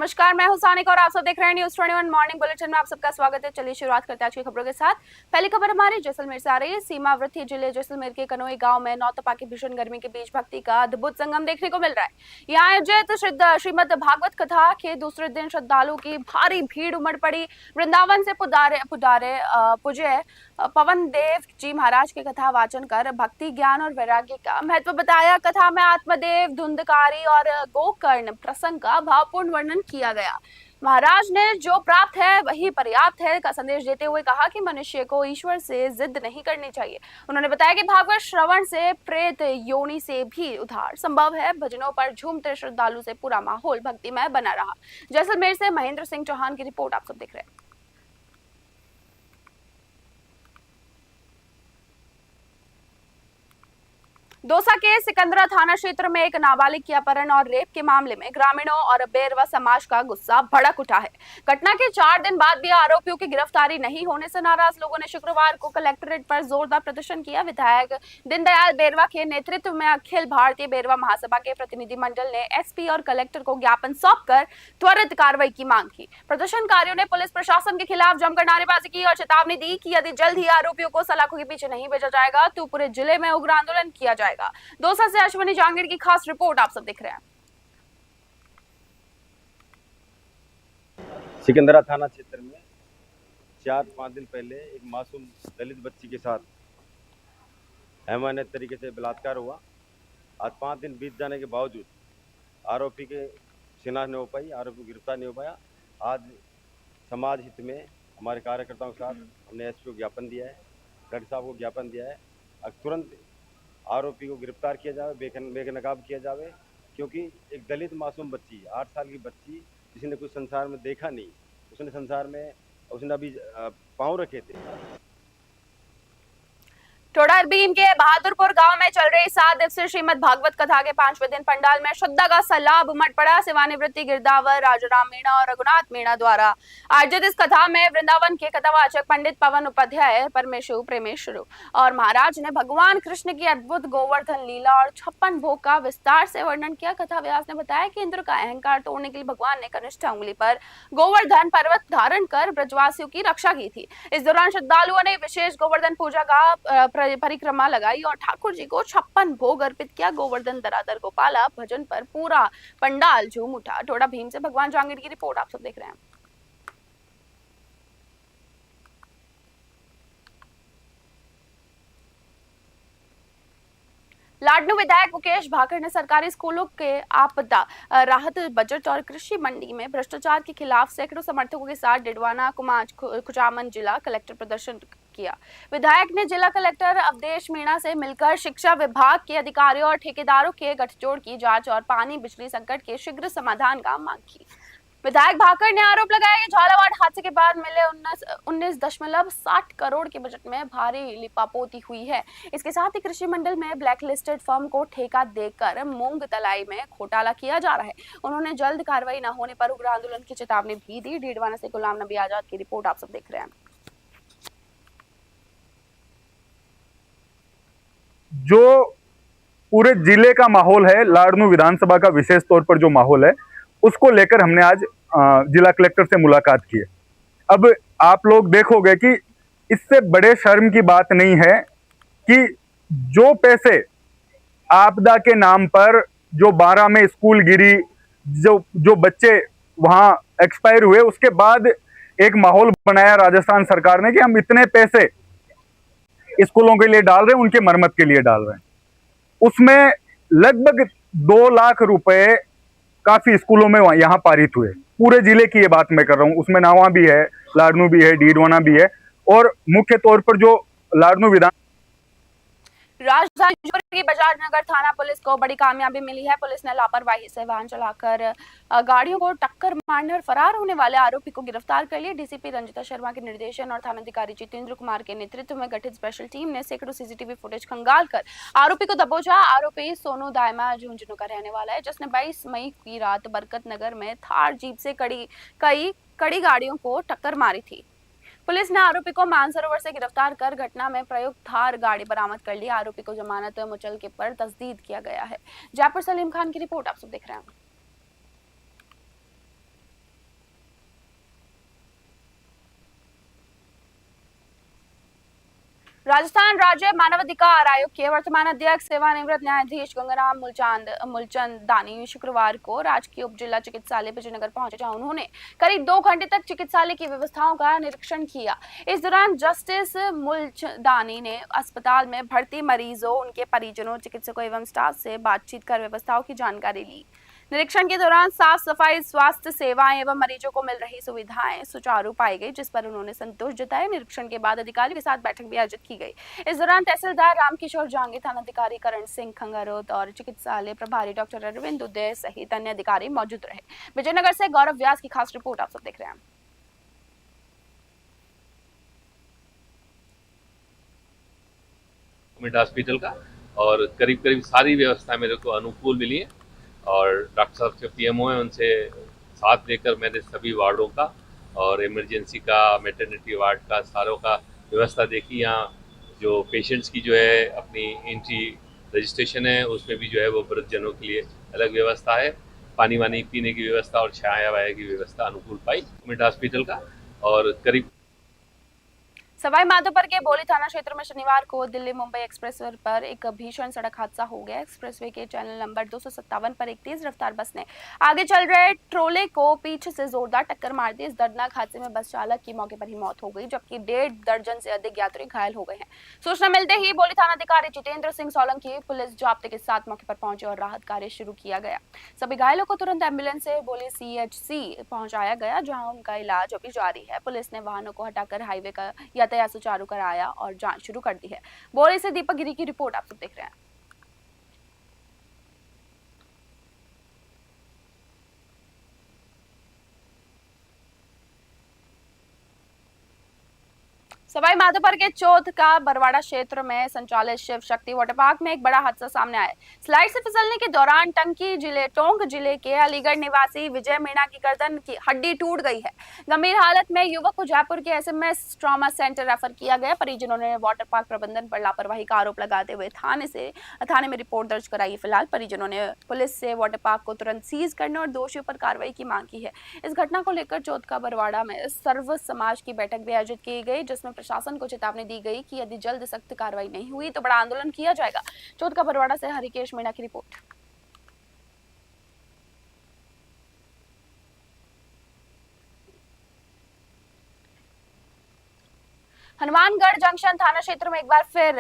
नमस्कार, मैं हूं सानिका और आप सब देख रहे हैं न्यूज़ 21 मॉर्निंग बुलेटिन में आप सबका स्वागत है। चलिए शुरुआत करते हैं आज की खबरों के साथ। पहली खबर हमारे जैसलमेर से आ रही है। सीमावर्ती जिले जैसलमेर के कनोई गांव में नौतपा की भीषण गर्मी के बीच भक्ति का अद्भुत संगम देखने को मिल रहा है। यहाँ आयोजित श्रीमद भागवत कथा के दूसरे दिन श्रद्धालुओं की भारी भीड़ उमड़ पड़ी। वृंदावन से पूज्य पवन देव जी महाराज की कथा वाचन कर भक्ति, ज्ञान और वैराग्य का महत्व बताया। कथा में आत्मदेव, धुंधकारी और गोकर्ण प्रसंग का भावपूर्ण वर्णन किया गया। महाराज ने जो प्राप्त है वही पर्याप्त है का संदेश देते हुए कहा कि मनुष्य को ईश्वर से जिद नहीं करनी चाहिए। उन्होंने बताया कि भागवत श्रवण से प्रेत योनि से भी उद्धार संभव है। भजनों पर झूमते श्रद्धालु से पूरा माहौल भक्तिमय बना रहा। जैसलमेर से महेंद्र सिंह चौहान की रिपोर्ट आप सब देख रहे हैं। दौसा के सिकंदरा थाना क्षेत्र में एक नाबालिग के अपहरण और रेप के मामले में ग्रामीणों और बेरवा समाज का गुस्सा भड़क उठा है। घटना के 4 दिन बाद भी आरोपियों की गिरफ्तारी नहीं होने से नाराज लोगों ने शुक्रवार को कलेक्ट्रेट पर जोरदार प्रदर्शन किया। विधायक दीनदयाल बेरवा के नेतृत्व में अखिल भारतीय बेरवा महासभा के प्रतिनिधिमंडल ने एसपी और कलेक्टर को ज्ञापन सौंपकर त्वरित कार्रवाई की मांग की। प्रदर्शनकारियों ने पुलिस प्रशासन के खिलाफ जमकर नारेबाजी की और चेतावनी दी कि यदि जल्द ही आरोपियों को सलाखों के पीछे नहीं भेजा जाएगा तो पूरे जिले में उग्र आंदोलन किया जाएगा। दौसा से अश्विनी जहांगीर की खास रिपोर्ट आप सब देख रहे हैं। सिकंदरा थाना क्षेत्र में 4-5 दिन पहले एक मासूम दलित बच्ची के साथ अमानवीय तरीके से बलात्कार हुआ। आज 5 दिन बीत जाने के बावजूद आरोपी के शिनाख्त नहीं हो पाई, आरोपी को गिरफ्तार नहीं हो पाया। आज समाज हित में हमारे कार्यकर्ताओं के साथ हमने एसपी को ज्ञापन दिया है, कलेक्टर साहब को ज्ञापन दिया है। अब तुरंत आरोपी को गिरफ्तार किया जाए, बेनकाब किया जाए, क्योंकि एक दलित मासूम बच्ची, 8 साल की बच्ची, जिसने कुछ संसार में देखा नहीं, उसने अभी पाँव रखे थे। टोडा भीम के बहादुरपुर गांव में चल रही 7 दिवसीय श्रीमद भागवत कथा के 5वें दिन पंडाल में श्रद्धा का सैलाब उमड़ पड़ा। सेवानिवृत्ति गिरदावर राजाराम मीणा और रघुनाथ मीणा द्वारा आयोजित इस कथा में वृंदावन के कथावाचक पंडित पवन उपाध्याय, परमेशु प्रेमेश्वरु और महाराज ने भगवान कृष्ण की अद्भुत गोवर्धन लीला और 56 भोग का विस्तार से वर्णन किया। कथा व्यास ने बताया कि इंद्र का अहंकार तोड़ने के लिए भगवान ने कनिष्ठ उंगली पर गोवर्धन पर्वत धारण कर ब्रजवासियों की रक्षा की थी। इस दौरान श्रद्धालुओं ने विशेष गोवर्धन पूजा का परिक्रमा लगाई और ठाकुर जी को 56 भोग अर्पित किया। गोवर्धन दरादर गोपाला भजन पर पूरा पंडाल झूम उठा। टोडा भीम से भगवान जहांगीर की रिपोर्ट आप सब देख रहे हैं। लाडनू विधायक मुकेश भाकर ने सरकारी स्कूलों के आपदा राहत बजट और कृषि मंडी में भ्रष्टाचार के खिलाफ सैकड़ों समर्थकों के साथ डिडवाना, कुमाऊं, कुचामन जिला कलेक्टर प्रदर्शन किया। विधायक ने जिला कलेक्टर अवधेश मीणा से मिलकर शिक्षा विभाग के अधिकारियों और ठेकेदारों के गठजोड़ की जांच और पानी बिजली संकट के शीघ्र समाधान का मांग की। विधायक भाकर ने आरोप लगाया कि झालावाड़ हादसे के बाद मिले 19.60 करोड़ के बजट में भारी लिपापोती हुई है। इसके साथ ही कृषि मंडल में ब्लैकलिस्टेड फर्म को ठेका देकर मूंग तलाई में घोटाला किया जा रहा है। उन्होंने जल्द कार्रवाई न होने पर उग्र आंदोलन की चेतावनी भी दी। डीडवाना से गुलाम नबी आजाद की रिपोर्ट आप सब देख रहे हैं। जो पूरे जिले का माहौल है, लाडनू विधानसभा का विशेष तौर पर जो माहौल है, उसको लेकर हमने आज जिला कलेक्टर से मुलाकात की है। अब आप लोग देखोगे कि इससे बड़े शर्म की बात नहीं है कि जो पैसे आपदा के नाम पर जो 12 में स्कूल गिरी, जो बच्चे वहां एक्सपायर हुए, उसके बाद एक माहौल बनाया राजस्थान सरकार ने कि हम इतने पैसे स्कूलों के लिए डाल रहे हैं, उनके मरम्मत के लिए डाल रहे हैं। उसमें लगभग 2 लाख रुपए काफी स्कूलों में यहाँ पारित हुए। पूरे जिले की ये बात मैं कर रहा हूँ, उसमें नावा भी है, लाडनू भी है, डीडवाना भी है और मुख्य तौर पर जो लाडनू विधान राजधानी जोधपुर की बजाज नगर थाना पुलिस को बड़ी कामयाबी मिली है। पुलिस ने लापरवाही से वाहन चलाकर गाड़ियों को टक्कर मारने और फरार होने वाले आरोपी को गिरफ्तार कर लिया। डीसीपी रंजिता शर्मा के निर्देशन और थानाधिकारी जितेंद्र कुमार के नेतृत्व में गठित स्पेशल टीम ने सैकड़ों सीसीटीवी फुटेज खंगाल कर आरोपी को दबोचा। आरोपी सोनू दायमा झुंझुनू का रहने वाला है, जिसने 22 मई की रात बरकत नगर में थार जीप से कड़ी गाड़ियों को टक्कर मारी थी। पुलिस ने आरोपी को मानसरोवर से गिरफ्तार कर घटना में प्रयुक्त थार गाड़ी बरामद कर ली। आरोपी को जमानत मुचलके पर तस्दीद किया गया है। जयपुर सलीम खान की रिपोर्ट आप सब देख रहे हैं। राजस्थान राज्य मानवाधिकार आयोग के वर्तमान अध्यक्ष सेवानिवृत्त न्यायाधीश गंगाराम मूलचंद दानी शुक्रवार को राजकीय उप जिला चिकित्सालय विजयनगर पहुंचे, जहां उन्होंने करीब 2 घंटे तक चिकित्सालय की व्यवस्थाओं का निरीक्षण किया। इस दौरान जस्टिस मूलचंदानी ने अस्पताल में भर्ती मरीजों, उनके परिजनों, चिकित्सकों एवं स्टाफ से बातचीत कर व्यवस्थाओं की जानकारी ली। निरीक्षण के दौरान साफ सफाई, स्वास्थ्य सेवाएं एवं मरीजों को मिल रही सुविधाएं सुचारू पाई गई, जिस पर उन्होंने संतोष जताया। निरीक्षण के बाद अधिकारियों के साथ बैठक भी आयोजित की गई। इस दौरान तहसीलदार रामकिशोर जांगे, थानाधिकारी करण सिंह खंगारोत और चिकित्सालय प्रभारी डॉक्टर अरविंद उदय सहित अन्य अधिकारी मौजूद रहे। विजयनगर से गौरव व्यास की खास रिपोर्ट आप सब देख रहे हैं। हॉस्पिटल का और करीब करीब सारी व्यवस्था मेरे को अनुकूल मिली है और डॉक्टर साहब जो पीएमओ है उनसे साथ लेकर मैंने सभी वार्डों का और इमरजेंसी का, मैटरनिटी वार्ड का, सारों का व्यवस्था देखी। यहाँ जो पेशेंट्स की जो है अपनी एंट्री रजिस्ट्रेशन है उसमें भी जो है वो वृद्धजनों के लिए अलग व्यवस्था है, पानी वानी पीने की व्यवस्था और छाया वाया की व्यवस्था अनुकूल पाई हॉस्पिटल का। और करीब सवाई माधोपुर के बोली थाना क्षेत्र में शनिवार को दिल्ली मुंबई एक्सप्रेसवे पर एक भीषण सड़क हादसा हो गया। एक्सप्रेसवे के चैनल नंबर 257 पर एक तेज रफ्तार बस ने आगे चल रहे ट्रोले को पीछे से जोरदार टक्कर मार दी। इस दर्दनाक हादसे में बस चालक की मौके पर ही मौत हो गई, जबकि 1.5 दर्जन से अधिक यात्री घायल हो गए हैं। सूचना मिलते ही बोली थानाधिकारी जितेंद्र सिंह सोलंकी पुलिस जाब्ते के साथ मौके पर पहुंचे और राहत कार्य शुरू किया गया। सभी घायलों को तुरंत एम्बुलेंस से बोली CHC पहुंचाया गया, जहां उनका इलाज अभी जारी है। पुलिस ने वाहनों को हटाकर हाईवे का यातायात सुचारू कराया और जांच शुरू कर दी है। बोरी से दीपक गिरी की रिपोर्ट आप सब देख रहे हैं। सवाई माधोपुर के चौथ का बरवाड़ा क्षेत्र में संचालित शिव शक्ति वाटर पार्क में एक बड़ा हादसा सामने आया। स्लाइड से फिसलने के दौरान टोंक जिले के अलीगढ़ निवासी विजय मीणा की गर्दन की हड्डी टूट गई है। गंभीर हालत में युवक को जयपुर के SMS ट्रॉमा सेंटर रेफर किया गया। परिजनों ने वाटर पार्क प्रबंधन पर लापरवाही का आरोप लगाते हुए थाने में रिपोर्ट दर्ज कराई। फिलहाल परिजनों ने पुलिस से वाटर पार्क को तुरंत सीज करने और दोषियों पर कार्रवाई की मांग की है। इस घटना को लेकर चौथ का बरवाड़ा में सर्व समाज की बैठक भी आयोजित की गई, जिसमें प्रशासन को चेतावनी दी गई कि यदि जल्द सख्त कार्रवाई नहीं हुई तो बड़ा आंदोलन किया जाएगा। चौथ का बरवाड़ा से हरिकेश मीणा की रिपोर्ट। हनुमानगढ़ जंक्शन थाना क्षेत्र में एक बार फिर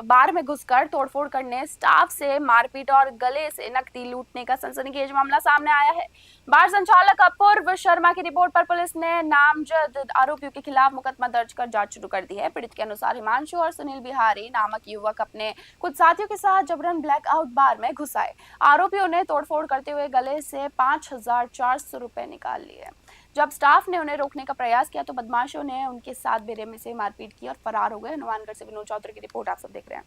बार में घुसकर तोड़फोड़ करने, स्टाफ से मारपीट और गले से नकदी लूटने का सनसनीखेज मामला सामने आया है। बार संचालक अपूर्व शर्मा की रिपोर्ट पर पुलिस ने नामजद आरोपियों के खिलाफ मुकदमा दर्ज कर जांच शुरू कर दी है। पीड़ित के अनुसार हिमांशु और सुनील बिहारी नामक युवक अपने कुछ साथियों के साथ जबरन ब्लैकआउट बार में घुस आए। आरोपियों ने तोड़फोड़ करते हुए गले से 5,400 रुपए निकाल लिए। जब स्टाफ ने उन्हें रोकने का प्रयास किया तो बदमाशों ने उनके साथ बेरहमी से मारपीट की और फरार हो गए। हनुमानगढ़ से विनोद चौधरी की रिपोर्ट आप सब देख रहे हैं।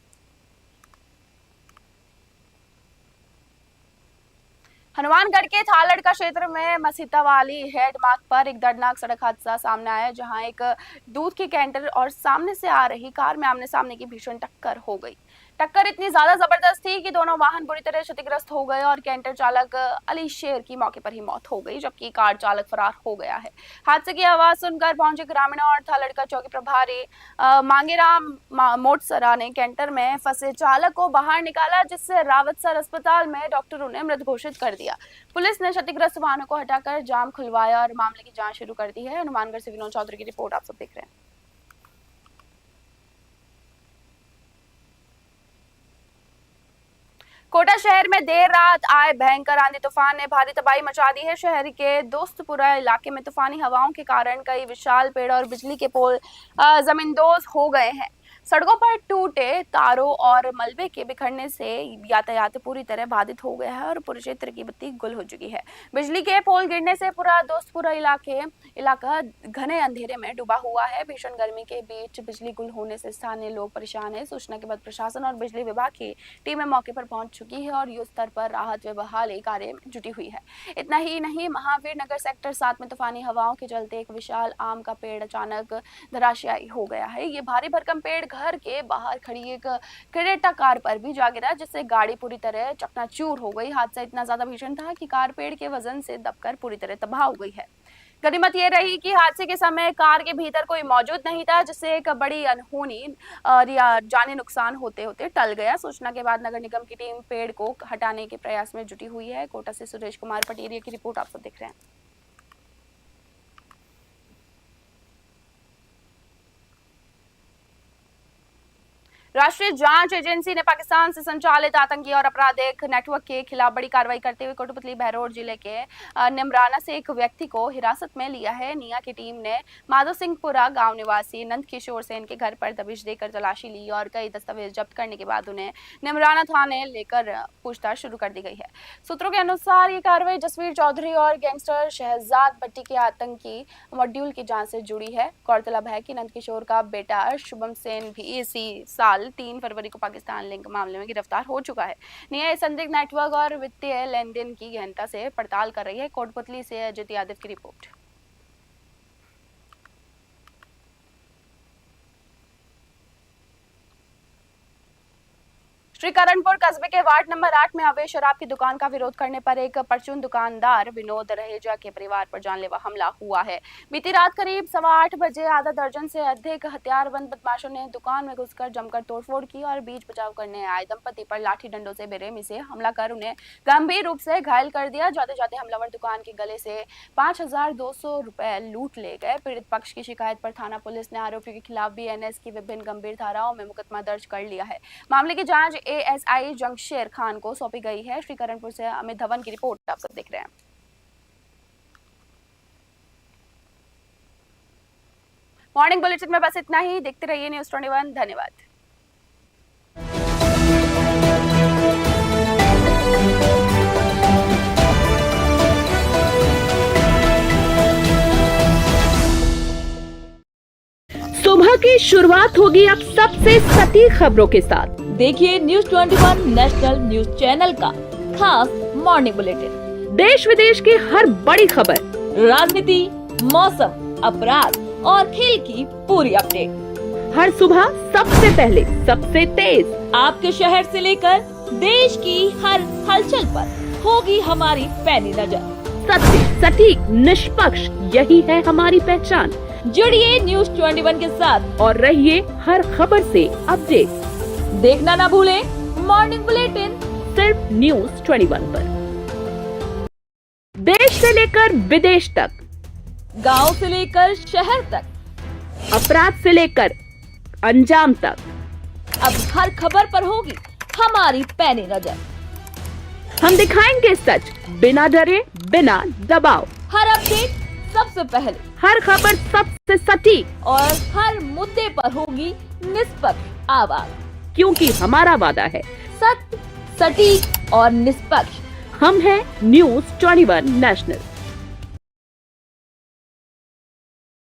हनुमानगढ़ के थालड़ क्षेत्र में मसीता वाली हेड मार्ग पर एक दर्दनाक सड़क हादसा सामने आया, जहां एक दूध की कैंटर और सामने से आ रही कार में आमने सामने की भीषण टक्कर हो गई। टक्कर इतनी ज्यादा जबरदस्त थी कि दोनों वाहन बुरी तरह क्षतिग्रस्त हो गए और कैंटर चालक अली शेर की मौके पर ही मौत हो गई, जबकि कार चालक फरार हो गया है। हादसे की आवाज सुनकर पहुंचे ग्रामीणों और थालड़ का चौकी प्रभारी मांगेराम मोटसरा ने कैंटर में फंसे चालक को बाहर निकाला, जिससे रावतसर अस्पताल में डॉक्टरों ने मृत घोषित कर दिया। पुलिस ने क्षतिग्रस्त वाहनों को हटाकर जाम खुलवाया और मामले की जांच शुरू कर दी है। हनुमानगढ़ से विनोद चौधरी की रिपोर्ट आप सब देख रहे हैं। कोटा शहर में देर रात आए भयंकर आंधी तूफान ने भारी तबाही मचा दी है। शहर के दोस्तपुरा इलाके में तूफानी हवाओं के कारण कई विशाल पेड़ और बिजली के पोल जमींदोज हो गए हैं। सड़कों पर टूटे तारों और मलबे के बिखरने से यातायात पूरी तरह बाधित हो गया है और पूरे क्षेत्र की बत्ती गुल हो चुकी है। बिजली के पोल गिरने से पूरा दोस्तपुरा इलाका घने अंधेरे में डूबा हुआ है। भीषण गर्मी के बीच बिजली गुल होने से स्थानीय लोग परेशान है। सूचना के बाद प्रशासन और बिजली विभाग की टीमें मौके पर पहुंच चुकी है और युद्ध स्तर पर राहत व बहाली कार्य में जुटी हुई है। इतना ही नहीं, महावीर नगर सेक्टर 7 में तूफानी हवाओं के चलते एक विशाल आम का पेड़ अचानक धराशायी हो गया है। ये भारी भरकम पेड़ घर के बाहर खड़ी एक क्रेटा कार पर भी जा गिरा, जिससे गाड़ी पूरी तरह चकनाचूर हो गई। हादसा इतना ज्यादा भीषण था कि कार पेड़ के वजन से दबकर पूरी तरह तबाह हो गई है। गनीमत ये रही कि हादसे के समय कार के भीतर कोई मौजूद नहीं था, जिससे एक बड़ी अनहोनी और या जानी नुकसान होते होते टल गया। सूचना के बाद नगर निगम की टीम पेड़ को हटाने के प्रयास में जुटी हुई है। कोटा से सुरेश कुमार पटेरिया की रिपोर्ट आप सब देख रहे हैं। राष्ट्रीय जांच एजेंसी ने पाकिस्तान से संचालित आतंकी और आपराधिक नेटवर्क के खिलाफ बड़ी कार्रवाई करते हुए कोटपुतली बहरोड जिले के निमराना से एक व्यक्ति को हिरासत में लिया है। निया की टीम ने माधो सिंहपुरा गांव निवासी नंद किशोर सेन के घर पर दबिश देकर तलाशी ली और कई दस्तावेज जब्त करने के बाद उन्हें निमराना थाने लेकर पूछताछ शुरू कर दी गई है। सूत्रों के अनुसार ये कार्रवाई जसवीर चौधरी और गैंगस्टर शहजाद भट्टी के आतंकी मॉड्यूल की जांच से जुड़ी है। गौरतलब है कि नंद किशोर का बेटा शुभम सेन भी इसी साल 3 फरवरी को पाकिस्तान लिंक मामले में गिरफ्तार हो चुका है। निया संदिग्ध नेटवर्क और वित्तीय लेन देन की गहनता से पड़ताल कर रही है। कोटपुतली से अजित यादव की रिपोर्ट। श्रीकरणपुर कस्बे के वार्ड नंबर 8 में अवैध शराब की दुकान का विरोध करने पर एक परचून दुकानदार विनोद रहेजा के परिवार पर जानलेवा हमला हुआ है। बीती रात करीब 8:15 बजे आधा दर्जन से अधिक हथियारबंद बदमाशों ने दुकान में घुसकर जमकर तोड़फोड़ की और बीच बचाव करने आए दंपति पर लाठी डंडों से बेरहमी से हमला कर उन्हें गंभीर रूप से घायल कर दिया। जाते जाते हमलावर दुकान के गले से 5200 रुपए लूट ले गए। पीड़ित पक्ष की शिकायत पर थाना पुलिस ने आरोपी के खिलाफ BNS की विभिन्न गंभीर धाराओं में मुकदमा दर्ज कर लिया है। मामले की जांच ASI जंगशेर खान को सौंपी गई है। श्रीकरणपुर से अमित धवन की रिपोर्ट आप सब देख रहे हैं। मॉर्निंग बुलेटिन में बस इतना ही। देखते रहिए न्यूज़ 21। धन्यवाद। सुबह की शुरुआत होगी अब सबसे सटीक खबरों के साथ। देखिए न्यूज़ 21 नेशनल न्यूज चैनल का खास मॉर्निंग बुलेटिन। देश विदेश की हर बड़ी खबर, राजनीति, मौसम, अपराध और खेल की पूरी अपडेट हर सुबह सबसे पहले, सबसे तेज आपके शहर से लेकर देश की हर हलचल पर होगी हमारी पैनी नजर। सत्य, सटीक, निष्पक्ष, यही है हमारी पहचान। जुड़िए न्यूज़ 21 के साथ और रहिए हर खबर से अपडेट। देखना ना भूलें मॉर्निंग बुलेटिन सिर्फ न्यूज़ 21 पर। देश से लेकर विदेश तक, गांव से लेकर शहर तक, अपराध से लेकर अंजाम तक, अब हर खबर पर होगी हमारी पैनी नजर। हम दिखाएंगे सच बिना डरे, बिना दबाव। हर अपडेट सबसे पहले, हर खबर सबसे सटीक और हर मुद्दे पर होगी निष्पक्ष आवाज, क्योंकि हमारा वादा है सत्य, सटीक और निष्पक्ष। हम हैं न्यूज़ 21 नेशनल।